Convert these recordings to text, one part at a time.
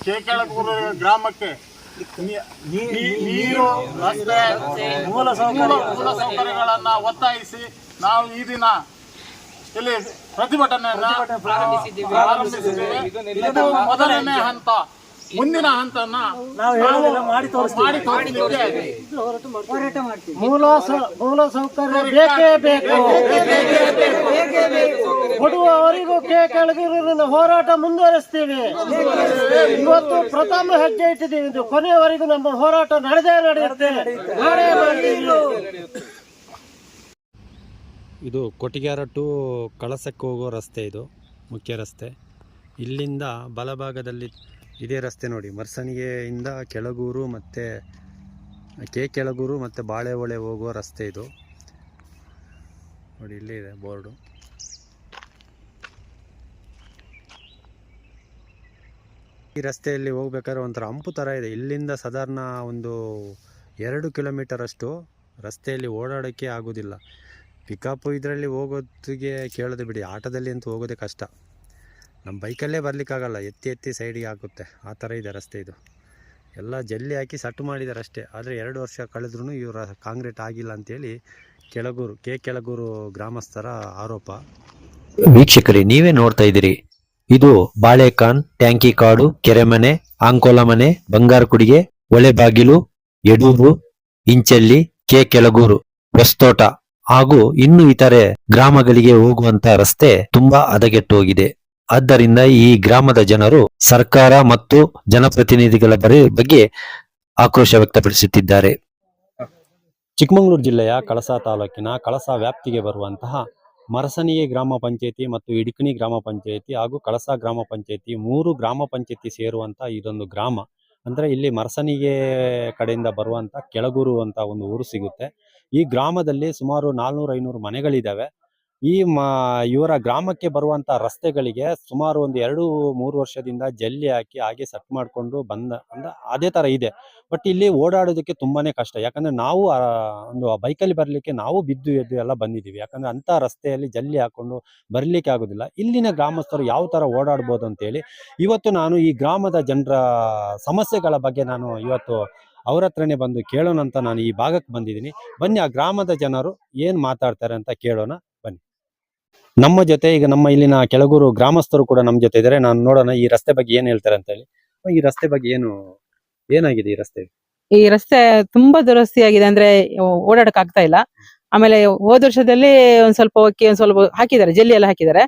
ಕೇಕೆಳಗೂರು ಗ್ರಾಮಕ್ಕೆ ನೀರು, ರಸ್ತೆ, ಮೂಲ ಸೌಕರ್ಯಗಳನ್ನು ಒತ್ತಾಯಿಸಿ ನಾವು ಈ ದಿನ ಇಲ್ಲಿ ಪ್ರತಿಭಟನೆಯನ್ನು ಪ್ರಾರಂಭಿಸಿದ್ದೇವೆ. ಇದು ಮೊದಲನೇ ಹಂತ. ಮುಂದಿನ ಹಂತನ ಮಾಡಿ ತೋರಿಸಲಿಕ್ಕೆ ಮೂಲ ಸೌಕರ್ಯ ಬೇಕೇ ಬೇಕು. ಕೊಡುವವರಿಗೂ ಕೆಳಗಿನ ಹೋರಾಟ ಮುಂದುವರಿಸ್ತೀವಿ. ಇವತ್ತು ಪ್ರಥಮ ಹೆಜ್ಜೆ ಇಟ್ಟಿದ್ದೀವಿ. ಇದು ಕೊನೆಯವರೆಗೂ ನಮ್ಮ ಹೋರಾಟ ನಡೆಯುತ್ತೆ. ಇದು ಕೊಟ್ಟಿಗೆಹಾರ ಟು ಕಳಸಕ್ಕೆ ಹೋಗೋ ರಸ್ತೆ. ಇದು ಮುಖ್ಯ ರಸ್ತೆ. ಇಲ್ಲಿಂದ ಬಲಭಾಗದಲ್ಲಿ ಇದೇ ರಸ್ತೆ ನೋಡಿ, ಮರ್ಸಣಿಗೆಯಿಂದ ಕೆಳಗೂರು ಮತ್ತು ಕೆಳಗೂರು ಮತ್ತು ಬಾಳೆಹೊಳೆ ಹೋಗುವ ರಸ್ತೆ ಇದು ನೋಡಿ. ಇಲ್ಲೇ ಇದೆ ಬೋರ್ಡು. ಈ ರಸ್ತೆಯಲ್ಲಿ ಹೋಗ್ಬೇಕಾದ್ರೆ ಒಂಥರ ಹಂಪು ಥರ ಇದೆ. ಇಲ್ಲಿಂದ ಸಾಧಾರಣ ಒಂದು 2 ಕಿಲೋಮೀಟರ್ ಅಷ್ಟು ರಸ್ತೆಯಲ್ಲಿ ಓಡಾಡೋಕ್ಕೆ ಆಗೋದಿಲ್ಲ. ಪಿಕಪ್ಪು ಇದರಲ್ಲಿ ಹೋಗೋದಕ್ಕೆ ಕೇಳೋದು ಬಿಡಿ, ಆಟೋದಲ್ಲಿ ಅಂತೂ ಹೋಗೋದೇ ಕಷ್ಟ. ನಮ್ಮ ಬೈಕಲ್ಲೇ ಬರಲಿಕ್ಕಾಗಲ್ಲ, ಎತ್ತಿ ಸೈಡಿಗೆ ಆಗುತ್ತೆ. ಆ ಥರ ಇದೆ ರಸ್ತೆ ಇದು. ಎಲ್ಲ ಜಲ್ಲಿ ಹಾಕಿ ಸಟ್ಟು ಮಾಡಿದ್ದಾರೆ ಅಷ್ಟೇ. ಆದರೆ 2 ವರ್ಷ ಕಳೆದ್ರೂ ಇವರು ಕಾಂಕ್ರೀಟ್ ಆಗಿಲ್ಲ ಅಂತೇಳಿ ಕೆಳಗೂರು ಗ್ರಾಮಸ್ಥರ ಆರೋಪ. ವೀಕ್ಷಕರೇ, ನೀವೇ ನೋಡ್ತಾ ಇದ್ದೀರಿ. ಇದು ಬಾಳೆಕಾನ್, ಟ್ಯಾಂಕಿ ಕಾಡು, ಕೆರೆಮನೆ, ಆಂಕೋಲ ಮನೆ, ಬಂಗಾರಕುಡಿಗೆ, ಒಳೆಬಾಗಿಲು, ಯಡೂರು, ಇಂಚಳ್ಳಿ, ಕೆಳಗೂರು, ಹೊಸತೋಟ ಹಾಗೂ ಇನ್ನು ಇತರೆ ಗ್ರಾಮಗಳಿಗೆ ಹೋಗುವಂತ ರಸ್ತೆ ತುಂಬಾ ಹದಗೆಟ್ಟೋಗಿದೆ. ಆದ್ದರಿಂದ ಈ ಗ್ರಾಮದ ಜನರು ಸರ್ಕಾರ ಮತ್ತು ಜನಪ್ರತಿನಿಧಿಗಳ ಬಗ್ಗೆ ಆಕ್ರೋಶ ವ್ಯಕ್ತಪಡಿಸುತ್ತಿದ್ದಾರೆ. ಚಿಕ್ಕಮಗಳೂರು ಜಿಲ್ಲೆಯ ಕಳಸಾ ತಾಲೂಕಿನ ಕಳಸಾ ವ್ಯಾಪ್ತಿಗೆ ಬರುವಂತಹ ಮರಸಣಿಗೆ ಗ್ರಾಮ ಪಂಚಾಯತಿ ಮತ್ತು ಇಡಕಣಿ ಗ್ರಾಮ ಪಂಚಾಯತಿ ಹಾಗೂ ಕಳಸಾ ಗ್ರಾಮ ಪಂಚಾಯತಿ 3 ಗ್ರಾಮ ಪಂಚಾಯತಿ ಸೇರುವಂತ ಇದೊಂದು ಗ್ರಾಮ. ಅಂದ್ರೆ ಇಲ್ಲಿ ಮರಸಣಿಗೆ ಕಡೆಯಿಂದ ಬರುವಂತ ಕೆಳಗೂರು ಅಂತ ಒಂದು ಊರು ಸಿಗುತ್ತೆ. ಈ ಗ್ರಾಮದಲ್ಲಿ ಸುಮಾರು 400-500 ಮನೆಗಳಿದ್ದಾವೆ. ಇವರ ಗ್ರಾಮಕ್ಕೆ ಬರುವಂತ ರಸ್ತೆಗಳಿಗೆ ಸುಮಾರು ಒಂದು 2-3 ವರ್ಷದಿಂದ ಜಲ್ಲಿ ಹಾಕಿ ಹಾಗೆ ಸೆಟ್ ಮಾಡಿಕೊಂಡು ಅಂದ್ರೆ ಅದೇ ತರ ಇದೆ. ಬಟ್ ಇಲ್ಲಿ ಓಡಾಡೋದಕ್ಕೆ ತುಂಬಾನೇ ಕಷ್ಟ. ಯಾಕಂದ್ರೆ ನಾವು ಒಂದು ಬೈಕಲ್ಲಿ ಬರ್ಲಿಕ್ಕೆ ನಾವು ಬಿದ್ದು ಎದ್ದು ಎಲ್ಲ ಬಂದಿದ್ದೀವಿ. ಯಾಕಂದ್ರೆ ಅಂತ ರಸ್ತೆಯಲ್ಲಿ ಜಲ್ಲಿ ಹಾಕೊಂಡು ಬರ್ಲಿಕ್ಕೆ ಆಗೋದಿಲ್ಲ. ಇಲ್ಲಿನ ಗ್ರಾಮಸ್ಥರು ಯಾವ ತರ ಓಡಾಡ್ಬೋದು ಅಂತೇಳಿ ಇವತ್ತು ನಾನು ಈ ಗ್ರಾಮದ ಜನರ ಸಮಸ್ಯೆಗಳ ಬಗ್ಗೆ ನಾನು ಇವತ್ತು ಅವ್ರ ಹತ್ರನೇ ಬಂದು ಕೇಳೋಣ ಅಂತ ನಾನು ಈ ಭಾಗಕ್ಕೆ ಬಂದಿದ್ದೀನಿ. ಬನ್ನಿ ಆ ಗ್ರಾಮದ ಜನರು ಏನ್ ಮಾತಾಡ್ತಾರೆ ಅಂತ ಕೇಳೋಣ ಬನ್ನಿ. ನಮ್ಮ ಜೊತೆ ಈಗ ನಮ್ಮ ಇಲ್ಲಿನ ಕೆಳಗೂರು ಗ್ರಾಮಸ್ಥರು ಕೂಡ ನಮ್ಮ ಜೊತೆ ಇದ್ದಾರೆ. ನಾನು ನೋಡೋಣ ಈ ರಸ್ತೆ ಬಗ್ಗೆ ಏನ್ ಹೇಳ್ತಾರೆ ಅಂತ ಹೇಳಿ. ಈ ರಸ್ತೆ ಬಗ್ಗೆ ಏನಾಗಿದೆ? ಈ ರಸ್ತೆ ತುಂಬಾ ದುರಸ್ತಿ ಆಗಿದೆ. ಅಂದ್ರೆ ಓಡಾಡಕ್ ಆಗ್ತಾ ಇಲ್ಲ. ಆಮೇಲೆ ಹೋದ ವರ್ಷದಲ್ಲಿ ಒಂದ್ ಸ್ವಲ್ಪ ಹಾಕಿದ್ದಾರೆ, ಜಲ್ಲಿ ಎಲ್ಲ ಹಾಕಿದ್ದಾರೆ.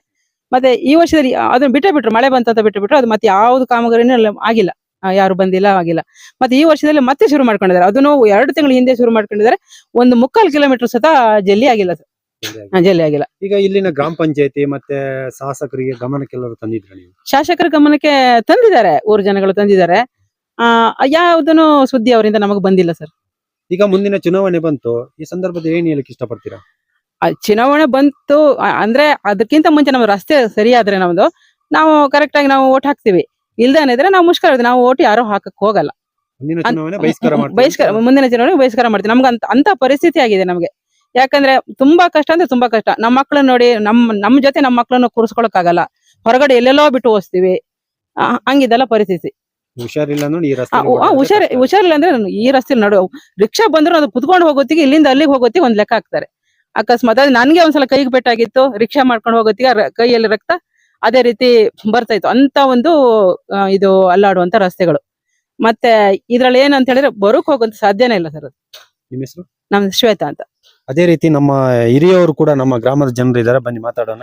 ಮತ್ತೆ ಈ ವರ್ಷದಲ್ಲಿ ಅದನ್ನ ಬಿಟ್ರು, ಮಳೆ ಬಂತ ಬಿಟ್ರು. ಅದು ಮತ್ತೆ ಯಾವ್ದು ಕಾಮಗಾರಿನೂ ಆಗಿಲ್ಲ, ಯಾರು ಬಂದಿಲ್ಲ, ಆಗಿಲ್ಲ. ಮತ್ತೆ ಈ ವರ್ಷದಲ್ಲಿ ಮತ್ತೆ ಶುರು ಮಾಡ್ಕೊಂಡಿದ್ದಾರೆ. ಅದನ್ನು 2 ತಿಂಗಳ ಹಿಂದೆ ಶುರು ಮಾಡ್ಕೊಂಡಿದ್ದಾರೆ. 1.25 ಕಿಲೋಮೀಟರ್ ಸತ ಜಲ್ಲಿ ಆಗಿಲ್ಲ ಸರ್, ಜಲ್ಲಿ ಆಗಿಲ್ಲ. ಈಗ ಇಲ್ಲಿನ ಗ್ರಾಮ ಪಂಚಾಯತಿ ಮತ್ತೆ ಶಾಸಕರಿಗೆ ಗಮನಕ್ಕೆಲ್ಲರೂ ತಂದಿದ್ರೆ ನೀವು? ಶಾಸಕರ ಗಮನಕ್ಕೆ ತಂದಿದ್ದಾರೆ, ಊರು ಜನಗಳು ತಂದಿದ್ದಾರೆ. ಯಾವುದನ್ನು ಸುದ್ದಿ ಅವರಿಂದ ನಮಗೆ ಬಂದಿಲ್ಲ ಸರ್. ಈಗ ಮುಂದಿನ ಚುನಾವಣೆ ಬಂತು, ಈ ಸಂದರ್ಭದಲ್ಲಿ ಏನ್ ಹೇಳಕ್ ಇಷ್ಟಪಡ್ತೀರಾ? ಚುನಾವಣೆ ಬಂತು ಅಂದ್ರೆ ಅದಕ್ಕಿಂತ ಮುಂಚೆ ನಮ್ಮ ರಸ್ತೆ ಸರಿಯಾದ್ರೆ ನಾವು ಕರೆಕ್ಟ್ ಆಗಿ ನಾವು ಓಟ್ ಹಾಕ್ತಿವಿ. ಇಲ್ದೇನಿದ್ರೆ ನಾವು ಮುಷ್ಕರ, ನಾವು ಓಟ್ ಯಾರು ಹಾಕಕ್ ಹೋಗಲ್ಲ. ಮುಂದಿನ ಚುನಾವಣೆ ಬಹಿಷ್ಕಾರ ಮಾಡ್ತೀವಿ. ನಮ್ಗೆ ಅಂತ ಪರಿಸ್ಥಿತಿ ಆಗಿದೆ ನಮ್ಗೆ. ಯಾಕಂದ್ರೆ ತುಂಬಾ ಕಷ್ಟ ಅಂದ್ರೆ ತುಂಬಾ ಕಷ್ಟ. ನಮ್ಮ ಮಕ್ಳನ್ನ ನೋಡಿ, ನಮ್ಮ ಜೊತೆ ನಮ್ಮ ಮಕ್ಳನ್ನು ಕೂರಿಸ್ಕೊಳಕ್ ಆಗಲ್ಲ. ಹೊರಗಡೆ ಎಲ್ಲೆಲ್ಲೋ ಬಿಟ್ಟು ಹೋಗ್ತೀವಿ. ಹಂಗಿದೆಲ್ಲ ಪರಿಸ್ಥಿತಿ. ಹುಷಾರಿಲ್ಲ ಹುಷಾರಿಲ್ಲ ಅಂದ್ರೆ ಈ ರಸ್ತೆ ರಿಕ್ಷಾ ಬಂದ್ರು ಅದು ಕುತ್ಕೊಂಡು ಹೋಗೋತ್ತಿಗೆ ಇಲ್ಲಿಂದ ಅಲ್ಲಿಗೆ ಹೋಗೋತ್ತಿಗೆ ಒಂದ್ ಲೆಕ್ಕ ಹಾಕ್ತಾರೆ. ಅಕಸ್ಮಾತ್ ಅದು ನನ್ಗೆ ಒಂದ್ಸಲ ಕೈಗೆ ಪೆಟ್ಟಾಗಿತ್ತು. ರಿಕ್ಷಾ ಮಾಡ್ಕೊಂಡು ಹೋಗೋತ್ತಿಗೆ ಕೈಯಲ್ಲಿ ರಕ್ತ ಅದೇ ರೀತಿ ಬರ್ತಾ ಇತ್ತು. ಅಂತ ಒಂದು ಇದು ಅಲ್ಲಾಡುವಂತ ರಸ್ತೆಗಳು. ಮತ್ತೆ ಇದ್ರಲ್ಲಿ ಏನಂತ ಹೇಳಿದ್ರೆ ಬರುಕ್ ಹೋಗೋದು ಸಾಧ್ಯನೇ ಇಲ್ಲ ಸರ್. ಅದು ನಿಮ್ಮ ಹೆಸರು? ನಮ್ ಶ್ವೇತಾ ಅಂತ. ಅದೇ ರೀತಿ ನಮ್ಮ ಹಿರಿಯವರು ಕೂಡ ನಮ್ಮ ಗ್ರಾಮದ ಜನರು ಇದ್ದಾರೆ, ಬನ್ನಿ ಮಾತಾಡೋಣ.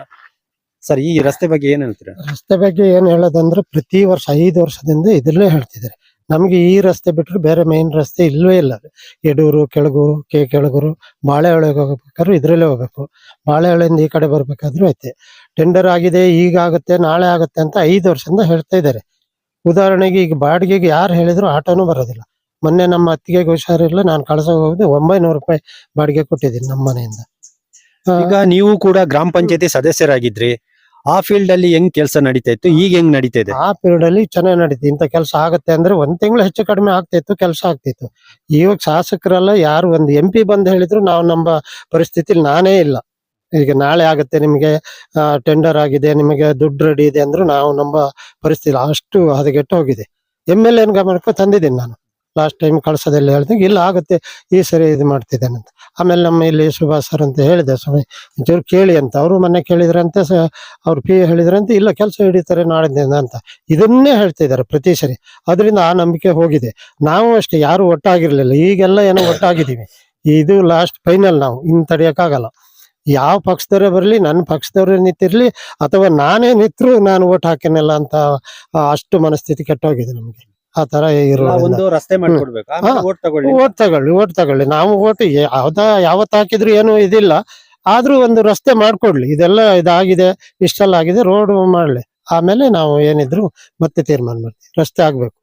ಸರ್, ಈ ರಸ್ತೆ ಬಗ್ಗೆ ಏನ್ ಹೇಳ್ತೀರಾ? ರಸ್ತೆ ಬಗ್ಗೆ ಏನ್ ಹೇಳೋದಂದ್ರೆ ಪ್ರತಿ ವರ್ಷ 5 ವರ್ಷದಿಂದ ಇದ್ರಲ್ಲೇ ಹೇಳ್ತಿದ್ದಾರೆ. ನಮ್ಗೆ ಈ ರಸ್ತೆ ಬಿಟ್ರೆ ಬೇರೆ ಮೇನ್ ರಸ್ತೆ ಇಲ್ವೇ ಇಲ್ಲ. ಯಡೂರು, ಕೆಳಗೂರು, ಕೆಳಗೂರು, ಬಾಳೆಹೊಳೆಗೆ ಹೋಗ್ಬೇಕಾದ್ರೂ ಇದ್ರಲ್ಲೇ ಹೋಗ್ಬೇಕು. ಬಾಳೆಹೊಳೆಯಿಂದ ಈ ಕಡೆ ಬರ್ಬೇಕಾದ್ರೂ ಐತೆ. ಟೆಂಡರ್ ಆಗಿದೆ, ಈಗ ಆಗುತ್ತೆ, ನಾಳೆ ಆಗುತ್ತೆ ಅಂತ 5 ವರ್ಷದಿಂದ ಹೇಳ್ತಾ ಇದ್ದಾರೆ. ಉದಾಹರಣೆಗೆ ಈಗ ಬಾಡಿಗೆಗೆ ಯಾರು ಹೇಳಿದ್ರು ಆಟೋನು ಬರೋದಿಲ್ಲ. ಮೊನ್ನೆ ನಮ್ಮ ಅತ್ತಿಗೆಗೆ ಹುಷಾರಿಲ್ಲ, ನಾನು ಕಳಸ ಹೋಗಿದ್ದೆ, 900 ರೂಪಾಯಿ ಬಾಡಿಗೆ ಕೊಟ್ಟಿದ್ದೀನಿ ನಮ್ಮ ಮನೆಯಿಂದ. ಈಗ ನೀವು ಕೂಡ ಗ್ರಾಮ ಪಂಚಾಯತಿ ಸದಸ್ಯರಾಗಿದ್ರಿ. ಆ ಫೀಲ್ಡ್ ಅಲ್ಲಿ ಹೆಂಗ್ ಕೆಲಸ ನಡೀತಾ ಇತ್ತು, ಈಗ ಹೆಂಗ್ ನಡೀತಾ ಇದೆ? ಆ ಪೀರಿಯಡ್ ಅಲ್ಲಿ ಚೆನ್ನಾಗಿ ನಡೀತಿ. ಇಂಥ ಕೆಲಸ ಆಗುತ್ತೆ ಅಂದ್ರೆ 1 ತಿಂಗಳು ಹೆಚ್ಚು ಕಡಿಮೆ ಆಗ್ತಿತ್ತು, ಕೆಲಸ ಆಗ್ತಿತ್ತು. ಇವಾಗ ಶಾಸಕರೆಲ್ಲ ಯಾರು ಒಂದು MP ಬಂದು ಹೇಳಿದ್ರು ನಾವು ನಮ್ಮ ಪರಿಸ್ಥಿತಿಲಿ ನಾನೇ ಇಲ್ಲ. ಈಗ ನಾಳೆ ಆಗುತ್ತೆ, ನಿಮಗೆ ಟೆಂಡರ್ ಆಗಿದೆ, ನಿಮಗೆ ದುಡ್ಡು ರೆಡಿ ಇದೆ ಅಂದ್ರು ನಾವು ನಮ್ಮ ಪರಿಸ್ಥಿತಿ ಅಷ್ಟು ಹದಗೆಟ್ಟು ಹೋಗಿದೆ. MLA ಗಮನಕ್ಕೂ ತಂದಿದ್ದೀನಿ ನಾನು. ಲಾಸ್ಟ್ ಟೈಮ್ ಕಳಸದಲ್ಲಿ ಹೇಳಿದಾಗ ಇಲ್ಲ ಆಗುತ್ತೆ, ಈ ಸರಿ ಇದು ಮಾಡ್ತಿದ್ದೇನೆ ಅಂತ. ಆಮೇಲೆ ನಮ್ಮ ಇಲ್ಲಿ ಸುಭಾಷ್ ಸರ್ ಅಂತ ಹೇಳಿದೆ, ಸ್ವಾಮಿ ಒಂಚೂರು ಕೇಳಿ ಅಂತ. ಅವರು ಮೊನ್ನೆ ಕೇಳಿದ್ರಂತೆ, ಅವ್ರು PA ಹೇಳಿದ್ರಂತೆ, ಇಲ್ಲ ಕೆಲಸ ಹಿಡಿತಾರೆ ನಾಳಿಂದ ಅಂತ. ಇದನ್ನೇ ಹೇಳ್ತಿದ್ದಾರೆ ಪ್ರತಿ ಸರಿ. ಅದರಿಂದ ಆ ನಂಬಿಕೆ ಹೋಗಿದೆ. ನಾವು ಅಷ್ಟೇ ಯಾರು ಒಟ್ಟಾಗಿರ್ಲಿಲ್ಲ, ಈಗೆಲ್ಲ ಏನೋ ಒಟ್ಟಾಗಿದ್ದೀವಿ. ಇದು ಲಾಸ್ಟ್ ಫೈನಲ್, ನಾವು ಇನ್ನು ತಡೆಯೋಕ್ಕಾಗಲ್ಲ. ಯಾವ ಪಕ್ಷದವರೇ ಬರಲಿ, ನನ್ನ ಪಕ್ಷದವರೇ ನಿಂತಿರ್ಲಿ ಅಥವಾ ನಾನೇ ನಿಂತರು ನಾನು ಓಟ್ ಹಾಕೇನಲ್ಲ ಅಂತ ಅಷ್ಟು ಮನಸ್ಥಿತಿ ಕೆಟ್ಟೋಗಿದೆ ನಮ್ಗೆ. ಆ ತರ ಒಂದು ರಸ್ತೆ ಮಾಡ್ಕೊಡ್ಬೇಕು, ಆಮೇಲೆ vote ತಗೊಳ್ಳಿ. ಓಟ್ ತಗೊಳ್ಳಿ. ನಾವು ಓಟ್ ಯಾವತ್ತು ಹಾಕಿದ್ರು ಏನು ಇದಿಲ್ಲ, ಆದ್ರೂ ಒಂದು ರಸ್ತೆ ಮಾಡ್ಕೊಡ್ಲಿ. ಇದೆಲ್ಲ ಇದಾಗಿದೆ, ಇಷ್ಟೆಲ್ಲ ಆಗಿದೆ, ರೋಡ್ ಮಾಡ್ಲಿ. ಆಮೇಲೆ ನಾವು ಏನಿದ್ರು ಮತ್ತೆ ತೀರ್ಮಾನ ಮಾಡ್ತೀವಿ. ರಸ್ತೆ ಆಗ್ಬೇಕು.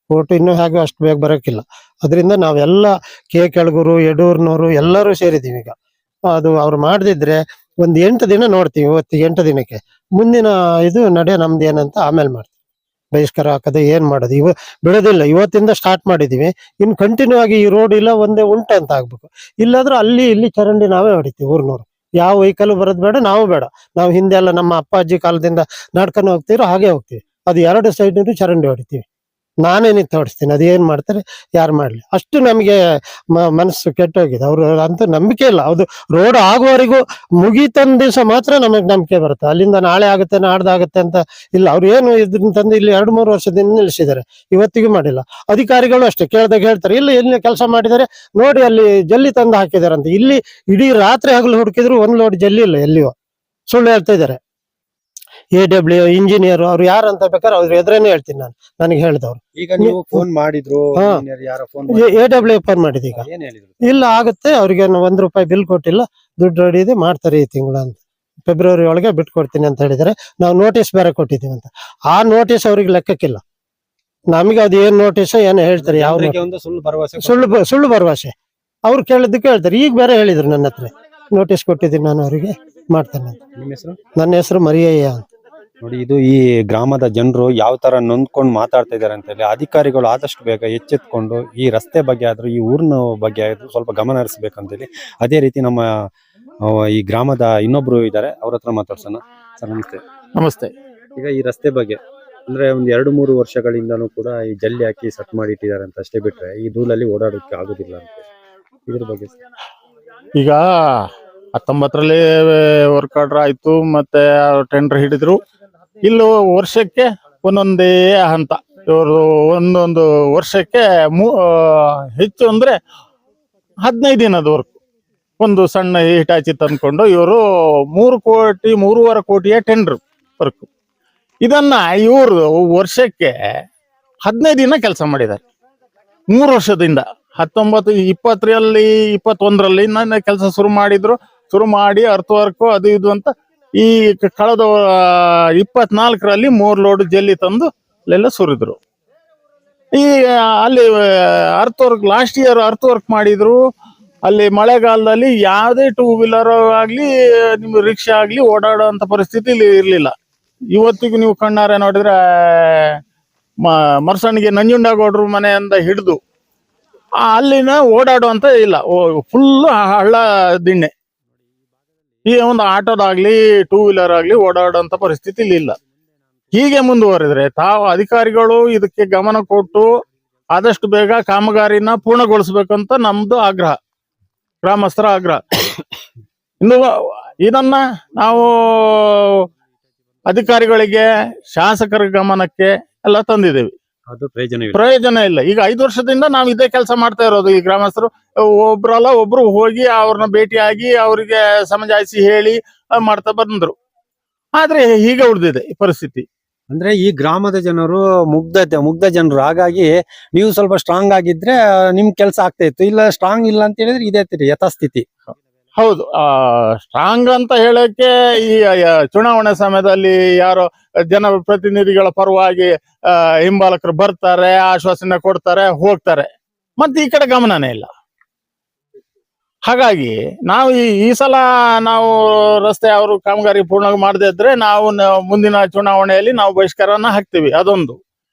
ಓಟು ಇನ್ನೂ ಹೇಗೆ ಅಷ್ಟು ಬೇಗ ಬರೋಕ್ಕಿಲ್ಲ. ಅದರಿಂದ ನಾವೆಲ್ಲ ಕೆಳಗೂರು, ಯಡೂರ್ನವರು ಎಲ್ಲರೂ ಸೇರಿದ್ದೀವಿ ಈಗ. ಅದು ಅವ್ರು ಮಾಡದಿದ್ರೆ ಒಂದು 8 ದಿನ ನೋಡ್ತೀವಿ. ಇವತ್ತು 8 ದಿನಕ್ಕೆ ಮುಂದಿನ ಇದು ನಡೆ ನಮ್ದು ಏನಂತ ಆಮೇಲೆ ಮಾಡ್ತೀವಿ. ಬಹಿಷ್ಕಾರ ಹಾಕದೆ ಏನ್ ಮಾಡೋದು, ಬಿಡೋದಿಲ್ಲ. ಇವತ್ತಿಂದ ಸ್ಟಾರ್ಟ್ ಮಾಡಿದೀವಿ, ಇನ್ನು ಕಂಟಿನ್ಯೂ ಆಗಿ ಈ ರೋಡ್ ಇಲ್ಲ ಒಂದೇ ಉಂಟು ಅಂತ ಆಗ್ಬೇಕು. ಇಲ್ಲಾದ್ರೂ ಅಲ್ಲಿ ಇಲ್ಲಿ ಚರಂಡಿ ನಾವೇ ಹೊಡಿತೀವಿ ಊರ್ನವ್ರು. ಯಾವ ವೆಹಿಕಲ್ ಬರೋದು ಬೇಡ, ನಾವು ಬೇಡ. ನಾವು ಹಿಂದೆ ಎಲ್ಲ ನಮ್ಮ ಅಪ್ಪ ಅಜ್ಜಿ ಕಾಲದಿಂದ ನಡ್ಕೊಂಡು ಹೋಗ್ತಿರೋ ಹಾಗೆ ಹೋಗ್ತೀವಿ. ಅದು 2 ಸೈಡ್ ಚರಂಡಿ ಹೊಡಿತೀವಿ. ನಾನೇ ನಿಂತು ಹೊಡಿಸ್ತೀನಿ. ಅದೇನ್ ಮಾಡ್ತಾರೆ ಯಾರು ಮಾಡ್ಲಿ. ಅಷ್ಟು ನಮಗೆ ಮನಸ್ಸು ಕೆಟ್ಟೋಗಿದೆ. ಅವ್ರು ಅಂತೂ ನಂಬಿಕೆ ಇಲ್ಲ. ಅದು ರೋಡ್ ಆಗುವವರೆಗೂ ಮುಗೀತಂದ ದಿವಸ ಮಾತ್ರ ನಮಗೆ ನಂಬಿಕೆ ಬರುತ್ತೆ. ಅಲ್ಲಿಂದ ನಾಳೆ ಆಗುತ್ತೆ ನಾಡ್ದಾಗುತ್ತೆ ಅಂತ ಇಲ್ಲ. ಅವ್ರು ಏನು ಇದ್ರಿಂದ ತಂದು ಇಲ್ಲಿ 2-3 ವರ್ಷದಿಂದ ನಿಲ್ಲಿಸಿದ್ದಾರೆ, ಇವತ್ತಿಗೂ ಮಾಡಿಲ್ಲ. ಅಧಿಕಾರಿಗಳು ಅಷ್ಟೇ ಕೇಳ್ದಾಗ ಹೇಳ್ತಾರೆ, ಇಲ್ಲ ಎಲ್ಲಿ ಕೆಲಸ ಮಾಡಿದ್ದಾರೆ ನೋಡಿ, ಅಲ್ಲಿ ಜಲ್ಲಿ ತಂದು ಹಾಕಿದಾರೆ ಅಂತ. ಇಲ್ಲಿ ಇಡೀ ರಾತ್ರಿ ಹಗಲು ಹುಡುಕಿದ್ರು ಒಂದ್ ಲೋಡ್ ಜಲ್ಲಿ ಇಲ್ಲ ಎಲ್ಲಿಯೋ. ಸುಳ್ಳು ಹೇಳ್ತಾ ಇದ್ದಾರೆ. AW ಇಂಜಿನಿಯರ್ ಅವ್ರು ಯಾರು ಅಂತ ಬೇಕಾದ್ರೆ ಅವ್ರ ಎದುರೇನೆ ಹೇಳ್ತೀನಿ ನಾನು, ನನಗೆ ಹೇಳಿದವ್ರು. ಈಗ ನೀವು ಫೋನ್ ಮಾಡಿದ್ರು, ಯಾರೋ ಫೋನ್ AW ಫೋನ್ ಮಾಡಿದೆ. ಈಗ ಏನ್ ಹೇಳಿದ್ರು? ಇಲ್ಲ ಆಗುತ್ತೆ, ಅವ್ರಿಗೆ ₹1 ಬಿಲ್ ಕೊಟ್ಟಿಲ್ಲ, ದುಡ್ಡು ರೆಡಿ ಮಾಡ್ತಾರೆ ಈ ತಿಂಗಳ ಅಂತ. ಫೆಬ್ರವರಿ ಒಳಗೆ ಬಿಟ್ಕೊಡ್ತೀನಿ ಅಂತ ಹೇಳಿದಾರೆ. ನಾವು ನೋಟಿಸ್ ಬೇರೆ ಕೊಟ್ಟಿದ್ದೀವಿ ಅಂತ. ಆ ನೋಟಿಸ್ ಅವ್ರಿಗೆ ಲೆಕ್ಕಕ್ಕಿಲ್ಲ. ನಮಗೆ ಅದು ಏನ್ ನೋಟಿಸ್ ಏನು ಹೇಳ್ತಾರೆ, ಯಾವ ಒಂದು ಸುಳ್ಳು ಭರವಸೆ ಸುಳ್ಳು ಭರವಸೆ. ಅವ್ರು ಕೇಳಿದ್ದಕ್ಕೆ ಹೇಳ್ತಾರೆ. ಈಗ ಬೇರೆ ಹೇಳಿದ್ರು ನನ್ನ ಹತ್ರ, ನೋಟಿಸ್ ಕೊಟ್ಟಿದ್ದೀನಿ ನಾನು ಅವರಿಗೆ, ಮಾಡ್ತೇನೆ ಅಂತ. ನಿಮ್ಮ ಹೆಸರು? ನನ್ನ ಹೆಸರು ಮರಿಯಯ್ಯ ಅಂತ. ನೋಡಿ, ಇದು ಈ ಗ್ರಾಮದ ಜನರು ಯಾವ ತರ ನೊಂದ್ಕೊಂಡು ಮಾತಾಡ್ತಾ ಇದಾರೆ ಅಂತ ಹೇಳಿ. ಅಧಿಕಾರಿಗಳು ಆದಷ್ಟು ಬೇಗ ಎಚ್ಚೆತ್ಕೊಂಡು ಈ ರಸ್ತೆ ಬಗ್ಗೆ ಆದ್ರೂ ಈ ಊರಿನ ಬಗ್ಗೆ ಆದ್ರೂ ಸ್ವಲ್ಪ ಗಮನ ಹರಿಸಬೇಕಂತೇಳಿ. ಅದೇ ರೀತಿ ನಮ್ಮ ಈ ಗ್ರಾಮದ ಇನ್ನೊಬ್ರು ಇದ್ದಾರೆ, ಅವ್ರ ಹತ್ರ ಮಾತಾಡ್ಸೋಣ. ಸರ್ ನಮಸ್ತೆ. ನಮಸ್ತೆ. ಈಗ ಈ ರಸ್ತೆ ಬಗ್ಗೆ ಅಂದ್ರೆ ಒಂದ್ 2-3 ವರ್ಷಗಳಿಂದನೂ ಕೂಡ ಈ ಜಲ್ಲಿ ಹಾಕಿ ಸೆಟ್ ಮಾಡಿ ಇಟ್ಟಿದ್ದಾರೆ ಅಂತ ಅಷ್ಟೇ, ಬಿಟ್ರೆ ಈ ಧೂಳಲ್ಲಿ ಓಡಾಡೋಕೆ ಆಗೋದಿಲ್ಲ ಅಂತ. ಇದ್ರ ಬಗ್ಗೆ ಈಗ 19ರಲ್ಲಿ ವರ್ಕ್ ಆರ್ಡರ್ ಆಯ್ತು, ಮತ್ತೆ ಟೆಂಡರ್ ಹಿಡಿದ್ರು. ಇಲ್ಲೂ ವರ್ಷಕ್ಕೆ ಒಂದೊಂದೇ ಹಂತ. ಇವರು ಒಂದೊಂದು ವರ್ಷಕ್ಕೆ ಹೆಚ್ಚು ಅಂದ್ರೆ 15 ದಿನದ ವರ್ಕ್. ಒಂದು ಸಣ್ಣ ಹಿಟಾಚಿ ತಂದ್ಕೊಂಡು ಇವರು 3-3.5 ಕೋಟಿಯ ಟೆಂಡರ್ ವರ್ಕ್. ಇದನ್ನ ಇವರು ವರ್ಷಕ್ಕೆ 15 ದಿನ ಕೆಲಸ ಮಾಡಿದ್ದಾರೆ. 3 ವರ್ಷದಿಂದ 1920ರಲ್ಲಿ 21ರಲ್ಲಿ ನನ್ನ ಕೆಲಸ ಶುರು ಮಾಡಿದ್ರು. ಶುರು ಮಾಡಿ ಅರ್ಥ ವರ್ಕ್ ಅದು ಇದು ಅಂತ ಈ ಕಳೆದ 24ರಲ್ಲಿ 3 ಲೋಡ್ ಜಲ್ಲಿ ತಂದು ಅಲ್ಲೆಲ್ಲ ಸುರಿದ್ರು. ಈ ಅಲ್ಲಿ ಅರ್ಥ ವರ್ಕ್ ಲಾಸ್ಟ್ ಇಯರ್ ಅರ್ಥ ವರ್ಕ್ ಮಾಡಿದ್ರು. ಅಲ್ಲಿ ಮಳೆಗಾಲದಲ್ಲಿ ಯಾವುದೇ 2 ವೀಲರ್ ಆಗ್ಲಿ ನಿಮ್ಗೆ ರಿಕ್ಷಾ ಆಗ್ಲಿ ಓಡಾಡುವಂತ ಪರಿಸ್ಥಿತಿ ಇಲ್ಲಿ ಇರ್ಲಿಲ್ಲ. ಇವತ್ತಿಗೂ ನೀವು ಕಣ್ಣಾರೆ ನೋಡಿದ್ರೆ ಮರ್ಸಣಿಗೆ ನಂಜುಂಡಗೌಡ್ರು ಮನೆಯಿಂದ ಹಿಡಿದು ಅಲ್ಲಿನ ಓಡಾಡುವಂತ ಇಲ್ಲ, ಫುಲ್ ಹಳ್ಳ ದಿಣ್ಣೆ. ಈ ಒಂದು ಆಟೋದಾಗ್ಲಿ 2 ವೀಲರ್ ಆಗ್ಲಿ ಓಡಾಡುವಂತ ಪರಿಸ್ಥಿತಿ ಇಲ್ಲಿ ಇಲ್ಲ. ಹೀಗೆ ಮುಂದುವರೆದ್ರೆ ತಾವು ಅಧಿಕಾರಿಗಳು ಇದಕ್ಕೆ ಗಮನ ಕೊಟ್ಟು ಆದಷ್ಟು ಬೇಗ ಕಾಮಗಾರಿನ ಪೂರ್ಣಗೊಳಿಸ್ಬೇಕಂತ ನಮ್ದು ಆಗ್ರಹ, ಗ್ರಾಮಸ್ಥರ ಆಗ್ರಹ. ಇನ್ನು ಇದನ್ನ ನಾವು ಅಧಿಕಾರಿಗಳಿಗೆ, ಶಾಸಕರ ಗಮನಕ್ಕೆ ಎಲ್ಲ ತಂದಿದ್ದೇವೆ. ಅದು ಪ್ರಯೋಜನ ಇಲ್ಲ. ಈಗ 5 ವರ್ಷದಿಂದ ನಾವು ಇದೇ ಕೆಲಸ ಮಾಡ್ತಾ ಇರೋದು. ಈ ಗ್ರಾಮಸ್ಥರು ಒಬ್ರಲ್ಲ ಒಬ್ರು ಹೋಗಿ ಅವ್ರನ್ನ ಭೇಟಿಯಾಗಿ ಅವರಿಗೆ ಸಮಜಾಯಿಸಿ ಹೇಳಿ ಮಾಡ್ತಾ ಬಂದ್ರು. ಆದ್ರೆ ಹೀಗೆ ಉಳಿದಿದೆ ಈ ಪರಿಸ್ಥಿತಿ. ಅಂದ್ರೆ ಈ ಗ್ರಾಮದ ಜನರು ಮುಗ್ಧ ಜನರು. ಹಾಗಾಗಿ ನೀವು ಸ್ವಲ್ಪ ಸ್ಟ್ರಾಂಗ್ ಆಗಿದ್ರೆ ನಿಮ್ ಕೆಲಸ ಆಗ್ತಾ ಇತ್ತು. ಇಲ್ಲ ಸ್ಟ್ರಾಂಗ್ ಇಲ್ಲ ಅಂತ ಹೇಳಿದ್ರೆ ಇದೇ ಯಥಾಸ್ಥಿತಿ. ಹೌದು, ಸ್ಟ್ರಾಂಗ್ ಅಂತ ಹೇಳಕ್ಕೆ ಈ ಚುನಾವಣೆ ಸಮಯದಲ್ಲಿ ಯಾರೋ ಜನಪ್ರತಿನಿಧಿಗಳ ಪರವಾಗಿ ಹಿಂಬಾಲಕರು ಬರ್ತಾರೆ, ಆಶ್ವಾಸನೆ ಕೊಡ್ತಾರೆ, ಹೋಗ್ತಾರೆ. ಮತ್ತೆ ಈ ಕಡೆ ಗಮನನೇ ಇಲ್ಲ. ಹಾಗಾಗಿ ನಾವು ಈ ಸಲ ನಾವು ರಸ್ತೆ ಅವರು ಕಾಮಗಾರಿ ಪೂರ್ಣ ಮಾಡದೇ ಇದ್ರೆ ನಾವು ಮುಂದಿನ ಚುನಾವಣೆಯಲ್ಲಿ ನಾವು ಬಹಿಷ್ಕಾರನ ಹಾಕ್ತೀವಿ. ಅದೊಂದು.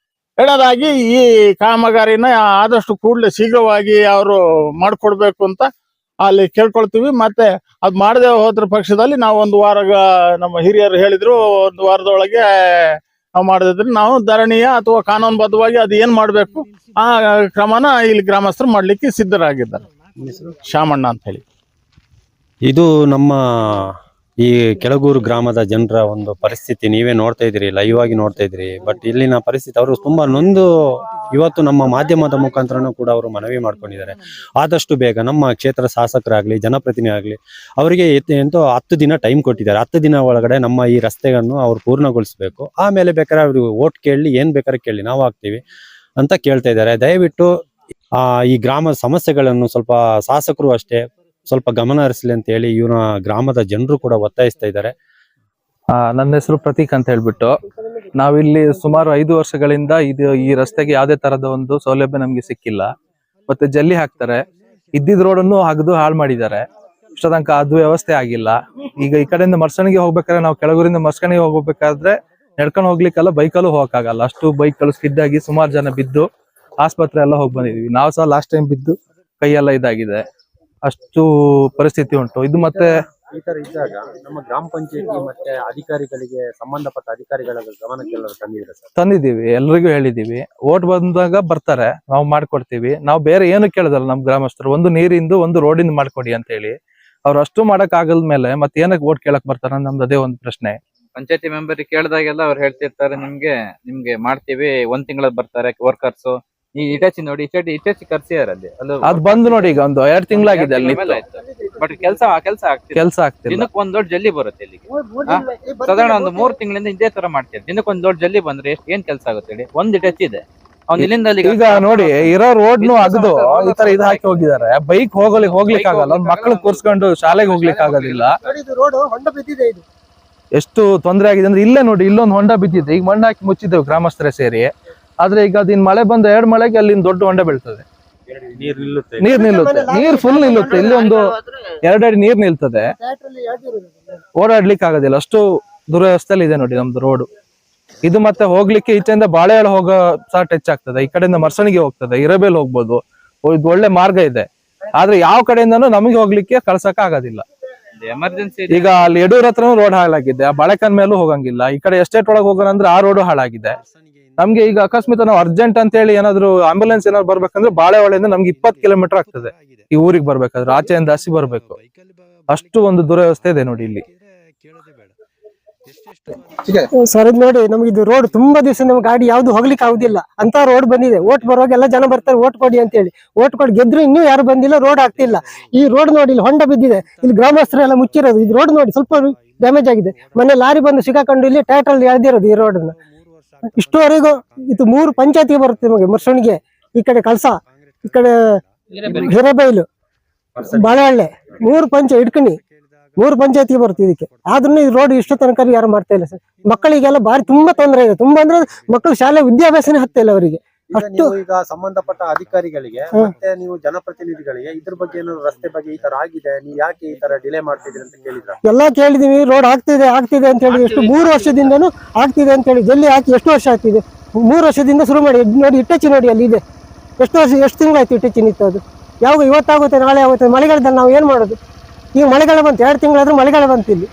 ಎರಡನೇದಾಗಿ ಈ ಕಾಮಗಾರಿನ ಆದಷ್ಟು ಕೂಡಲೇ ಶೀಘ್ರವಾಗಿ ಅವರು ಮಾಡ್ಕೊಡ್ಬೇಕು ಅಂತ ಅಲ್ಲಿ ಕೇಳ್ಕೊಳ್ತೀವಿ. ಮತ್ತೆ ಅದ್ ಮಾಡದೆ ಹೋದ್ರ ಪಕ್ಷದಲ್ಲಿ ನಾವು 1 ವಾರ, ನಮ್ಮ ಹಿರಿಯರು ಹೇಳಿದ್ರು, 1 ವಾರದೊಳಗೆ ನಾವು ಮಾಡದಿದ್ರೆ ನಾವು ಧರಣಿಯ ಅಥವಾ ಕಾನೂನುಬದ್ಧವಾಗಿ ಅದು ಏನ್ ಮಾಡ್ಬೇಕು ಆ ಕ್ರಮನ ಇಲ್ಲಿ ಗ್ರಾಮಸ್ಥರು ಮಾಡ್ಲಿಕ್ಕೆ ಸಿದ್ಧರಾಗಿದ್ದಾರೆ. ಶಾಮಣ್ಣ ಅಂತ ಹೇಳಿ. ಇದು ನಮ್ಮ ಈ ಕೆಳಗೂರು ಗ್ರಾಮದ ಜನರ ಒಂದು ಪರಿಸ್ಥಿತಿ ನೀವೇ ನೋಡ್ತಾ ಇದ್ದೀರಿ, ಲೈವ್ ಆಗಿ ನೋಡ್ತಾ ಇದ್ದೀರಿ. ಬಟ್ ಇಲ್ಲಿನ ಪರಿಸ್ಥಿತಿ ಅವರು ತುಂಬಾ ನೊಂದು ಇವತ್ತು ನಮ್ಮ ಮಾಧ್ಯಮದ ಮುಖಾಂತರನೂ ಕೂಡ ಅವರು ಮನವಿ ಮಾಡ್ಕೊಂಡಿದ್ದಾರೆ. ಆದಷ್ಟು ಬೇಗ ನಮ್ಮ ಕ್ಷೇತ್ರ ಶಾಸಕರಾಗ್ಲಿ ಜನಪ್ರತಿನಿಧಿ ಆಗ್ಲಿ ಅವರಿಗೆ ಎಂತೋ 10 ದಿನ ಟೈಮ್ ಕೊಟ್ಟಿದ್ದಾರೆ. 10 ದಿನ ಒಳಗಡೆ ನಮ್ಮ ಈ ರಸ್ತೆಯನ್ನು ಅವ್ರು ಪೂರ್ಣಗೊಳಿಸಬೇಕು. ಆಮೇಲೆ ಬೇಕಾದ್ರೆ ಅವ್ರಿಗೆ ಓಟ್ ಕೇಳಿ ಏನ್ ಬೇಕಾದ್ರೆ ಕೇಳಿ ನಾವು ಹಾಕ್ತೀವಿ ಅಂತ ಕೇಳ್ತಾ ಇದ್ದಾರೆ. ದಯವಿಟ್ಟು ಈ ಗ್ರಾಮದ ಸಮಸ್ಯೆಗಳನ್ನು ಸ್ವಲ್ಪ ಶಾಸಕರು ಅಷ್ಟೇ ಸ್ವಲ್ಪ ಗಮನ ಹರಿಸಲಿ ಅಂತ ಹೇಳಿ ಇವನ ಗ್ರಾಮದ ಜನರು ಕೂಡ ಒತ್ತಾಯಿಸ್ತಾ ಇದ್ದಾರೆ. ನನ್ನ ಹೆಸರು ಪ್ರತೀಕ್ ಅಂತ ಹೇಳ್ಬಿಟ್ಟು ನಾವಿಲ್ಲಿ ಸುಮಾರು 5 ವರ್ಷಗಳಿಂದ ಈ ರಸ್ತೆಗೆ ಯಾವುದೇ ತರದ ಒಂದು ಸೌಲಭ್ಯ ನಮ್ಗೆ ಸಿಕ್ಕಿಲ್ಲ. ಮತ್ತೆ ಜಲ್ಲಿ ಹಾಕ್ತಾರೆ, ಇದ್ದಿದ್ ರೋಡನ್ನು ಅಗದು ಹಾಳು ಮಾಡಿದ್ದಾರೆ. ಇಷ್ಟ ತನಕ ಅದು ವ್ಯವಸ್ಥೆ ಆಗಿಲ್ಲ. ಈಗ ಈ ಕಡೆಯಿಂದ ಮರ್ಸಣಿಗೆ ಹೋಗ್ಬೇಕಾದ್ರೆ ನಾವು ಕೆಳಗೂರಿಂದ ಮರ್ಸಣಿಗೆ ಹೋಗ್ಬೇಕಾದ್ರೆ ನಡ್ಕೊಂಡು ಹೋಗ್ಲಿಕ್ಕೆಲ್ಲ ಬೈಕಲ್ಲೂ ಹೋಗಕ್ಕಾಗಲ್ಲ. ಅಷ್ಟು ಬೈಕ್ಗಳು ಸ್ಕಿಡ್ ಆಗಿ ಸುಮಾರು ಜನ ಬಿದ್ದು ಆಸ್ಪತ್ರೆ ಎಲ್ಲ ಹೋಗಿ ಬಂದಿದೀವಿ. ನಾವು ಸಹ ಲಾಸ್ಟ್ ಟೈಮ್ ಬಿದ್ದು ಕೈಯೆಲ್ಲ ಇದಾಗಿದೆ. ಅಷ್ಟು ಪರಿಸ್ಥಿತಿ ಉಂಟು. ಇದು ಮತ್ತೆ ಈ ತರ ಇದ್ದಾಗ ನಮ್ಮ ಗ್ರಾಮ ಪಂಚಾಯತಿ ಮತ್ತೆ ಅಧಿಕಾರಿಗಳಿಗೆ ಸಂಬಂಧಪಟ್ಟ ಅಧಿಕಾರಿಗಳ ಗಮನಕ್ಕೆ ತಂದಿದ್ದೀವಿ, ಎಲ್ರಿಗೂ ಹೇಳಿದೀವಿ. ಓಟ್ ಬಂದಾಗ ಬರ್ತಾರೆ, ನಾವು ಮಾಡ್ಕೊಡ್ತೀವಿ. ನಾವು ಬೇರೆ ಏನು ಕೇಳೋದಲ್ಲ ನಮ್ ಗ್ರಾಮಸ್ಥರು, ಒಂದು ನೀರಿಂದು ಒಂದು ರೋಡಿಂದ ಮಾಡ್ಕೊಡಿ ಅಂತ ಹೇಳಿ. ಅವ್ರು ಅಷ್ಟು ಮಾಡಕ್ ಆಗಲ್ಮೇಲೆ ಮತ್ತೆ ಏನಕ್ಕೆ ಓಟ್ ಕೇಳಕ್ ಬರ್ತಾರ ನಮ್ದು ಅದೇ ಒಂದು ಪ್ರಶ್ನೆ. ಪಂಚಾಯತಿ ಮೆಂಬರ್ ಕೇಳಿದಾಗೆಲ್ಲ ಅವ್ರು ಹೇಳ್ತಿರ್ತಾರೆ ನಿಮ್ಗೆ ಮಾಡ್ತೀವಿ, 1 ತಿಂಗಳ ಬರ್ತಾರೆ ವರ್ಕರ್ಸ್. ಈ ಇಟಾಚಿ ನೋಡಿ, ಇಟಾಚಿ ಕರ್ಸಿಯಾರ ಅಲ್ಲಿ ಅದ್ ಬಂದು ನೋಡಿ ಈಗ ಒಂದು 2 ತಿಂಗಳಾಗಿದೆ ಅಲ್ಲಿ ಬಟ್ ಕೆಲಸ ಆಗ್ತಿದೆ. ಆಗ್ತಿಲ್ಲ. ದಿನಕ್ಕೆ 1 ದೊಡ್ಡ ಜಲ್ಲಿ ಬರುತ್ತೆ ಇಲ್ಲಿಗೆ. ಸಾಧಾರಣ ಒಂದು 3 ತಿಂಗಳಿಂದ ಇದೇ ತರ ಮಾಡ್ತೀವಿ. ದಿನಕ್ಕೆ 1 ದೊಡ್ಡ ಜಲ್ಲಿ ಬಂದ್ರೆ ಏನ್ ಕೆಲಸ ಆಗುತ್ತೆ ಹೇಳಿ. 1 ಇಟಾಚಿ ಇದೆ, ಅವ್ನು ಇಲ್ಲಿಂದ ಈಗ ನೋಡಿ ಇರೋ ರೋಡ್ನು ಅಗದು ಈ ತರ ಇದು ಹಾಕಿ ಹೋಗಿದ್ದಾರೆ. ಬೈಕ್ ಹೋಗ್ಲಿಕ್ಕೆ ಆಗಲ್ಲ, ಮಕ್ಕಳು ಕೂರ್ಸ್ಕೊಂಡು ಶಾಲೆಗೆ ಹೋಗ್ಲಿಕ್ಕೆ ಆಗೋದಿಲ್ಲ. ಎಷ್ಟು ತೊಂದರೆ ಆಗಿದೆ ಅಂದ್ರೆ ಇಲ್ಲೇ ನೋಡಿ, ಇಲ್ಲೊಂದು ಹೊಂಡ ಬಿದ್ದಿದೆ. ಈಗ ಮಣ್ಣು ಹಾಕಿ ಮುಚ್ಚಿದ್ದೇವೆ ಗ್ರಾಮಸ್ಥರೇ ಸೇರಿ. ಆದ್ರೆ ಈಗ ಅದಿನ್ ಮಳೆ ಬಂದ 2 ಮಳೆಗೆ ಅಲ್ಲಿಂದ ದೊಡ್ಡ ಹೊಂಡ ಬೀಳ್ತದೆ, ನೀರ್ ನಿಲ್ಲುತ್ತೆ, ನೀರ್ ಫುಲ್ ನಿಲ್ಲುತ್ತೆ. ಇಲ್ಲಿ ಒಂದು 2 ಅಡಿ ನೀರ್ ನಿಲ್ತದೆ, ಓಡಾಡ್ಲಿಕ್ಕೆ ಆಗೋದಿಲ್ಲ. ಅಷ್ಟು ದುರವಸ್ಥೆಯಲ್ಲಿ ಇದೆ ನೋಡಿ ನಮ್ದು ರೋಡ್. ಇದು ಮತ್ತೆ ಹೋಗ್ಲಿಕ್ಕೆ ಈಚೆಯಿಂದ ಬಾಳೆಹೊಳ ಹೋಗೋ ಸಹ ಟಚ್ ಆಗ್ತದೆ. ಈ ಕಡೆಯಿಂದ ಮರ್ಸಣಿಗೆ ಹೋಗ್ತದೆ, ಇರಬೇಲ್ ಹೋಗ್ಬೋದು. ಇದು ಒಳ್ಳೆ ಮಾರ್ಗ ಇದೆ. ಆದ್ರೆ ಯಾವ ಕಡೆಯಿಂದನೂ ನಮಗೆ ಹೋಗ್ಲಿಕ್ಕೆ ಕಳ್ಸಕ್ ಆಗೋದಿಲ್ಲ. ಎಮರ್ಜೆನ್ಸಿ ಈಗ ಅಲ್ಲಿ ಯಡೂರ್ ಹತ್ರನೂ ರೋಡ್ ಹಾಳಾಗಿದೆ, ಆ ಬಾಳೆಕನ್ ಮೇಲೂ ಹೋಗಂಗಿಲ್ಲ. ಈ ಕಡೆ ಎಸ್ಟೇಟ್ ಒಳಗೆ ಹೋಗೋಣ ಅಂದ್ರೆ ಆ ರೋಡ್ ಹಾಳಾಗಿದೆ. ನಮ್ಗೆ ಈಗ ಅಕಸ್ಮಾತ್ ನಾವು ಅರ್ಜೆಂಟ್ ಅಂತ ಹೇಳಿ ಏನಾದ್ರು ಆಂಬುಲೆನ್ಸ್ ಏನಾದ್ರು ಬರ್ಬೇಕಂದ್ರೆ ಬಾಳೆಹೊಳೆಯಿಂದ ನಮ್ಗೆ 20 ಕಿಲೋಮೀಟರ್ ಆಗ್ತದೆ ಈ ಊರಿಗೆ ಬರ್ಬೇಕಾದ್ರೆ. ಆಚೆಯಿಂದ ಹಸಿ ಬರ್ಬೇಕು. ಅಷ್ಟು ಒಂದು ದುರವಸ್ಥೆ ಇದೆ ನೋಡಿ ಇಲ್ಲಿ. ಸರ್ ಇದು ನೋಡಿ, ನಮ್ಗೆ ಇದು ರೋಡ್ ತುಂಬಾ ದಿವಸ ನಮ್ಗೆ ಗಾಡಿ ಯಾವ್ದು ಹೋಗ್ಲಿಕ್ಕೆ ಆಗುದಿಲ್ಲ ಅಂತ ರೋಡ್ ಬಂದಿದೆ. ಓಟ್ ಬರುವಾಗ ಎಲ್ಲ ಜನ ಬರ್ತಾರೆ, ಓಟ್ ಕೊಡಿ ಅಂತ ಹೇಳಿ. ಓಟ್ ಕೊಡಿ ಗೆದ್ರು ಇನ್ನೂ ಯಾರು ಬಂದಿಲ್ಲ, ರೋಡ್ ಆಗ್ತಿಲ್ಲ. ಈ ರೋಡ್ ನೋಡಿ, ಇಲ್ಲಿ ಹೊಂಡ ಬಿದ್ದಿದೆ, ಇಲ್ಲಿ ಗ್ರಾಮಸ್ಥರು ಎಲ್ಲ ಮುಚ್ಚಿರೋದು. ಇದು ರೋಡ್ ನೋಡಿ ಸ್ವಲ್ಪ ಡ್ಯಾಮೇಜ್ ಆಗಿದೆ. ಮೊನ್ನೆ ಲಾರಿ ಬಂದು ಸಿಗಾಕೊಂಡು ಇಲ್ಲಿ ಟೈಟಲ್ ಎಳ್ದಿರೋದು ಈ ರೋಡ್. ಇಷ್ಟುವರೆಗೂ ಇದು 3 ಪಂಚಾಯತಿಗೆ ಬರುತ್ತೆ ನಮಗೆ. ಮರ್ಸಣಿಗೆ, ಈ ಕಡೆ ಕಳಸ, ಈ ಕಡೆ ಹಿರೇಬೈಲು, ಬಾಳೆಹಳ್ಳಿ, 3 ಪಂಚಾಯತ್ ಇಡ್ಕಣಿ, 3 ಪಂಚಾಯತಿಗೆ ಬರುತ್ತೆ ಇದಕ್ಕೆ. ಆದ್ರೂ ಈ ರೋಡ್ ಇಷ್ಟು ತನಕ ಯಾರು ಮಾಡ್ತಾ ಇಲ್ಲ ಸರ್. ಮಕ್ಕಳಿಗೆಲ್ಲ ಬಾರಿ ತುಂಬಾ ತೊಂದರೆ ಇದೆ. ತುಂಬಾ ಅಂದ್ರೆ ಮಕ್ಕಳು ಶಾಲೆ ವಿದ್ಯಾಭ್ಯಾಸನೇ ಹತ್ತ ಇಲ್ಲ ಅವರಿಗೆ. ಅಷ್ಟು ಈಗ ಸಂಬಂಧಪಟ್ಟ ಅಧಿಕಾರಿಗಳಿಗೆ ಮತ್ತೆ ನೀವು ಜನಪ್ರತಿನಿಧಿಗಳಿಗೆ ಇದ್ರ ಬಗ್ಗೆ ಏನು ರಸ್ತೆ ಬಗ್ಗೆ ಈ ತರ ಆಗಿದೆ, ನೀವು ಯಾಕೆ ಈ ತರ ಡಿಲೇ ಮಾಡ್ತಿದ್ರಿ ಅಂತ ಕೇಳಿದ್ರ? ಎಲ್ಲಾ ಕೇಳಿದೀವಿ. ರೋಡ್ ಆಗ್ತಿದೆ ಅಂತ ಹೇಳಿ ಎಷ್ಟು 3 ವರ್ಷದಿಂದನೂ ಆಗ್ತಿದೆ ಅಂತ ಹೇಳಿ. ಜಲ್ಲಿ ಹಾಕಿ ಎಷ್ಟು ವರ್ಷ ಆಗ್ತಿದೆ? 3 ವರ್ಷದಿಂದ ಶುರು ಮಾಡಿ ನೋಡಿ. ಇಟ್ಟಚ್ಚಿ ನೋಡಿ ಅಲ್ಲಿ ಇದೆ. ಎಷ್ಟು ತಿಂಗಳಾಯ್ತು ಇಟ್ಟಚ್ಚಿ ನಿಂತು. ಅದು ಯಾವಾಗ ಇವತ್ತಾಗುತ್ತೆ ನಾಳೆ ಆಗುತ್ತೆ. ಮಳೆಗಾಲದಲ್ಲಿ ನಾವು ಏನ್ ಮಾಡೋದು? ಈಗ ಮಳೆಗಾಲ ಬಂತು, 2 ತಿಂಗಳಾದ್ರೂ ಮಳೆಗಾಲ ಬಂತು ಇಲ್ಲಿ.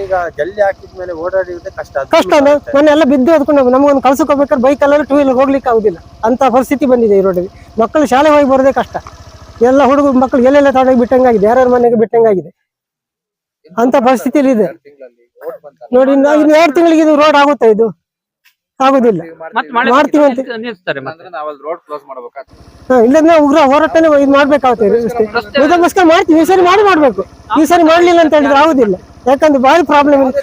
ಈಗ ಜಲ್ಲಿ ಹಾಕಿದ್ಮೇಲೆ ಓಡಾಡಿದ್ರೆ ಕಷ್ಟ. ಮೊನ್ನೆ ಎಲ್ಲ ಬಿದ್ದು ಅದಕೊಂಡು ನಮಗೊಂದು ಕಳ್ಸಕ್ ಹೋಗ್ಬೇಕಾದ್ರೆ ಬೈಕ್ ಎಲ್ಲ 2 ವೀಲರ್ ಹೋಗ್ಲಿಕ್ಕೆ ಆಗುದಿಲ್ಲ ಅಂತ ಪರಿಸ್ಥಿತಿ ಬಂದಿದೆ ಈ ರೋಡಲ್ಲಿ. ಮಕ್ಕಳು ಶಾಲೆ ಹೋಗಿ ಬರೋದೇ ಕಷ್ಟ. ಎಲ್ಲ ಹುಡುಗರು ಮಕ್ಕಳು ಎಲ್ಲೆಲ್ಲ ತಗೊಂಡೋಗಿ ಬಿಟ್ಟಂಗಾಗಿದೆ, ಯಾರ್ಯಾರ ಮನೆಗೆ ಬಿಟ್ಟಂಗಾಗಿದೆ ಅಂತ ಪರಿಸ್ಥಿತಿಯಲ್ಲಿ ಇದೆ ನೋಡಿ. ಇನ್ನು 2 ತಿಂಗಳಿಗೆ ಇದು ರೋಡ್ ಆಗುತ್ತೆ? ಇದು ಆಗುದಿಲ್ಲ. ಮಾಡ್ತೀವಿ ಅಂತ ರೋಡ್ ಕ್ಲೋಸ್ ಮಾಡ್ಬೇಕಾಗ್ತದೆ. ಇಲ್ಲಂದ್ರೆ ಉಗ್ರ ಹೋರಾಟನೇ ಇದು ಮಾಡ್ಬೇಕಾಗುತ್ತೆ. ಇದಕ್ಕೋಸ್ಕರ ಮಾಡ್ತೀವಿ. ಈ ಸರಿ ಮಾಡ್ಬೇಕು. ಈ ಸರಿ ಮಾಡ್ಲಿಲ್ಲ ಅಂತ ಹೇಳಿದ್ರೆ ಆಗುದಿಲ್ಲ. ಯಾಕಂದ್ರೆ ಬಾರಿ ಪ್ರಾಬ್ಲಮ್ ಇದೆ.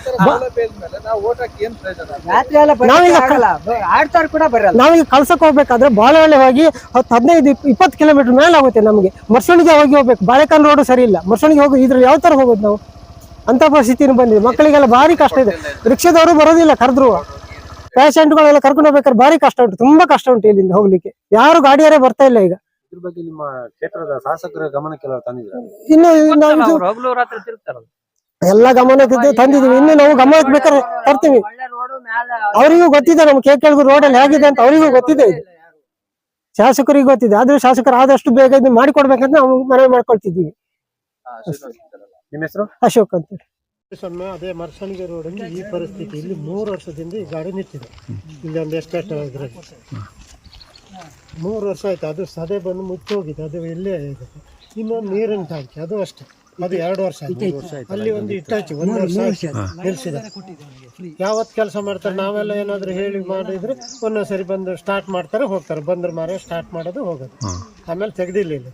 ನಾವೀಗ ಕಳ್ಸಕ್ ಹೋಗ್ಬೇಕಾದ್ರೆ ಬಾಳೆಹೊಳೆ ಹೋಗಿ 15-20 ಕಿಲೋಮೀಟರ್ ಮೇಲೆ ಆಗುತ್ತೆ ನಮ್ಗೆ. ಮರ್ಸಣಿಗೆ ಹೋಗ್ಬೇಕು. ಬಾಳೆಕನ್ ರೋಡ್ ಸರಿ ಇಲ್ಲ. ಮರ್ಸಣಿಗೆ ಹೋಗಿ ಇದ್ರಲ್ಲಿ ಯಾವ ತರ ಹೋಗೋದು ನಾವು? ಅಂತ ಪರಿಸ್ಥಿತಿನೂ ಬಂದಿದೆ. ಮಕ್ಕಳಿಗೆಲ್ಲ ಭಾರಿ ಕಷ್ಟ ಇದೆ. ರಿಕ್ಷಾದವರು ಬರೋದಿಲ್ಲ, ಕರೆದ್ರು. ಪೇಷಂಟ್ಗಳೆಲ್ಲ ಕರ್ಕೊಂಡು ಹೋಗ್ಬೇಕಾದ್ರೆ ಭಾರಿ ಕಷ್ಟ ಉಂಟು, ತುಂಬಾ ಕಷ್ಟ ಉಂಟು ಇಲ್ಲಿಂದ ಹೋಗ್ಲಿಕ್ಕೆ. ಯಾರು ಗಾಡಿಯಾರೇ ಬರ್ತಾ ಇಲ್ಲ ಈಗ. ಇದ್ರ ಬಗ್ಗೆ ನಿಮ್ಮ ಕ್ಷೇತ್ರದ ಶಾಸಕರ ಗಮನಕ್ಕೆ ತಂದಿದ್ದಾರೆ? ಇನ್ನು ಎಲ್ಲ ಗಮನಕ್ಕೆ ತಂದಿದೀವಿ. ಇನ್ನು ನಾವು ಗಮನಕ್ಕೆ ಬೇಕಾದ್ರೆ ತರ್ತೀವಿ. ಅವರಿಗೂ ಗೊತ್ತಿದೆ ನಮ್ಮ ಕೆಳಗೂರು ರೋಡ್ ಅಲ್ಲಿ ಹೇಗಿದೆ ಅಂತ. ಅವರಿಗೂ ಗೊತ್ತಿದೆ, ಇದು ಶಾಸಕರಿಗೂ ಗೊತ್ತಿದೆ. ಆದ್ರೂ ಶಾಸಕರು ಆದಷ್ಟು ಬೇಗ ಇದು ಮಾಡಿಕೊಡ್ಬೇಕಂತ ನಾವು ಮನವಿ ಮಾಡ್ಕೊಳ್ತಿದ್ದೀವಿ. ನಿಮ್ಮ ಹೆಸರು? ಅಶೋಕ್ ಅಂತ. ಸಮಯ ಅದೇ ಮರಸಣಿಗೆ ರೋಡಲ್ಲಿ ಈ ಪರಿಸ್ಥಿತಿ. ಇಲ್ಲಿ 3 ವರ್ಷದಿಂದ ಈ ಗಾಡಿ ನಿಂತಿದೆ. ಇಲ್ಲಿ ಒಂದು ಎಸ್ಟೇಟ್ ಇದರಲ್ಲಿ 3 ವರ್ಷ ಆಯ್ತು. ಅದು ಸದೆ ಬಂದು ಮುಚ್ಚೋಗಿದೆ, ಅದು ಇಲ್ಲೇ ಇದೆ. ಇನ್ನೊಂದು ನೀರಿನ ಟ್ಯಾಂಕಿ, ಅದು ಅಷ್ಟೇ, ಅದು 2 ವರ್ಷ ಆಯ್ತು. ಅಲ್ಲಿ ಒಂದು ಇಟ್ಟಾಚಿ 1 ವರ್ಷ ನಿಲ್ಸಿದೆ. ಯಾವತ್ತು ಕೆಲಸ ಮಾಡ್ತಾರೆ, ನಾವೆಲ್ಲ ಏನಾದರೂ ಹೇಳಿ ಮಾಡಿದ್ರೆ ಒಂದೊಂದ್ಸರಿ ಬಂದು ಸ್ಟಾರ್ಟ್ ಮಾಡ್ತಾರೆ ಹೋಗ್ತಾರೆ, ಬಂದ್ರೆ ಮಾರ ಸ್ಟಾರ್ಟ್ ಮಾಡೋದು ಹೋಗೋದು, ಆಮೇಲೆ ತೆಗ್ದಿಲ್ಲ ಇಲ್ಲಿ.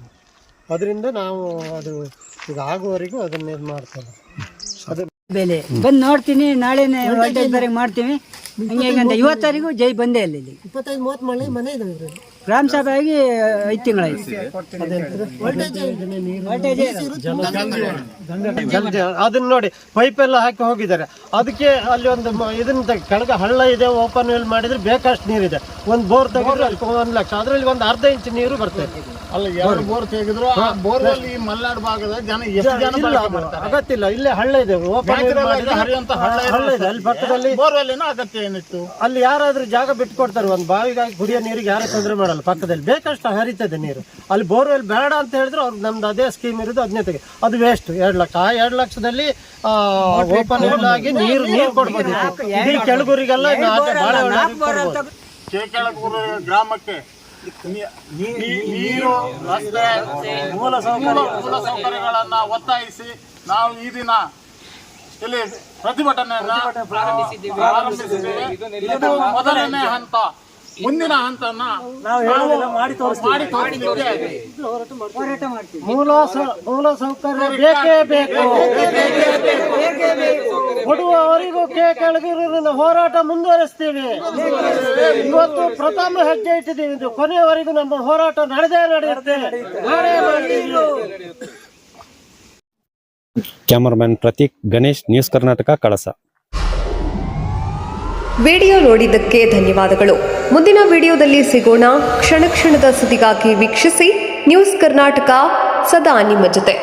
ಅದರಿಂದ ನಾವು ಅದು ಈಗ ಆಗುವವರೆಗೂ ಅದನ್ನ ಇದು ಮಾಡ್ತೇವೆ. ಅದು ಬೆಲೆ ಬಂದು ನೋಡ್ತೀನಿ, ನಾಳೆನೇ ವೋಲ್ಟೇಜ್ ಮಾಡ್ತೀವಿ. ಹಂಗೆ ಇವತ್ತವರೆಗೂ ಜೈ ಬಂದೇ ಇಲ್ಲ ಇಲ್ಲಿ. 25-30 ಮನೆ ಇದೆ ಗ್ರಾಮ ಸಭೆ ಆಗಿ 5 ತಿಂಗಳಾಯ್ತು. ಅದನ್ನ ನೋಡಿ ಪೈಪ್ ಎಲ್ಲ ಹಾಕಿ ಹೋಗಿದ್ದಾರೆ. ಅದಕ್ಕೆ ಅಲ್ಲಿ ಒಂದು ಇದನ್ನ ಕೆಳಗೆ ಹಳ್ಳ ಇದೆ, ಓಪನ್ ವೆಲ್ ಮಾಡಿದ್ರೆ ಬೇಕಷ್ಟು ನೀರಿದೆ. ಒಂದು ಬೋರ್ ತೆಗೆದ್ರೆ ಅಲ್ಲಿ 1 ಲಕ್ಷ, ಅದರಲ್ಲಿ ಒಂದು ಅರ್ಧ ಇಂಚ್ ನೀರು ಬರ್ತದೆ. ಅಲ್ಲ 2 ಬೋರ್ ತೆಗೆದ್ರು ಬೋರ್ವೆಲ್ ಈ ಮಲ್ನಾಡ್ ಭಾಗದ ಜನ ಎಷ್ಟು ಜನ ಅಗತ್ಯ ಇಲ್ಲ. ಇಲ್ಲೇ ಹಳ್ಳ ಇದೆ, ಓಪನ್ ಹರಿಯುವಂತ ಹಳ್ಳ ಇದೆ. ಅಲ್ಲಿ ಪಕ್ಕದಲ್ಲಿ ಬೋರ್ವೆಲ್ ಅಗತ್ಯ ಏನಿತ್ತು? ಅಲ್ಲಿ ಯಾರಾದ್ರೂ ಜಾಗ ಬಿಟ್ಟು ಕೊಡ್ತಾರೆ, ಒಂದು ಬಾವಿಗಾಗಿ ಕುಡಿಯೋ ನೀರಿಗೆ ಯಾರು ತೊಂದರೆ ಮಾಡಲ್ಲ. ಪಕ್ಕದಲ್ಲಿ ಬೇಕಷ್ಟು ಹರಿತದೆ ನೀರು. ಅಲ್ಲಿ ಬೋರ್ವೆಲ್ ಬೇಡ ಅಂತ ಹೇಳಿದ್ರೆ ಅವ್ರು ನಮ್ದು ಅದೇ ಸ್ಕೀಮ್ ಇರೋದು, ಅದನ್ನೇ ತೆಗೆ. ಅದು ವೇಸ್ಟ್. 2 ಲಕ್ಷ, ಆ 2 ಲಕ್ಷದಲ್ಲಿ ಓಪನ್ ವೆಲ್ ಆಗಿ ನೀರು ಕೊಡ್ಬೋದು. ಇಡೀ ಕೆಳಗೂರಿಗೆಲ್ಲ ಕೆಳಗೂರು ಗ್ರಾಮಕ್ಕೆ ನೀರು, ರಸ್ತೆ, ಮೂಲ ಸೌಕರ್ಯಗಳನ್ನ ಒತ್ತಾಯಿಸಿ ನಾವು ಈ ದಿನ ಇಲ್ಲಿ ಪ್ರತಿಭಟನೆಯನ್ನ ಪ್ರಾರಂಭಿಸಿದ್ದೇವೆ. ಇದು ಮೊದಲನೇ ಹಂತ. ಮುಂದಿನ ಹಂತನ ಮಾಡಿ ತೋರಿಸಲಿಕ್ಕೆ ಮೂಲ ಸೌಕರ್ಯ ಬೇಕೇ ಬೇಕು. ಕೊಡುವವರೆಗೂ ಕೆಳಗಿನ ಹೋರಾಟ ಮುಂದುವರಿಸ್ತೀವಿ. ಇವತ್ತು ಪ್ರಥಮ ಹೆಜ್ಜೆ ಇಟ್ಟಿದ್ದೀವಿ, ಇದು ಕೊನೆಯವರೆಗೂ ನಮ್ಮ ಹೋರಾಟ ನಡೆಯುತ್ತೆ. ಕ್ಯಾಮರಾಮನ್ ಪ್ರತೀಕ್, ಗಣೇಶ್, ನ್ಯೂಸ್ ಕರ್ನಾಟಕ, ಕಳಸ. ವಿಡಿಯೋ ನೋಡಿದ್ದಕ್ಕೆ ಧನ್ಯವಾದಗಳು. ಮುಂದಿನ ವಿಡಿಯೋದಲ್ಲಿ ಸಿಗೋಣ. ಕ್ಷಣ ಕ್ಷಣದ ಸುದ್ದಿಗಾಗಿ ವೀಕ್ಷಿಸಿ ನ್ಯೂಸ್ ಕರ್ನಾಟಕ, ಸದಾ ನಿಮ್ಮ ಜೊತೆ.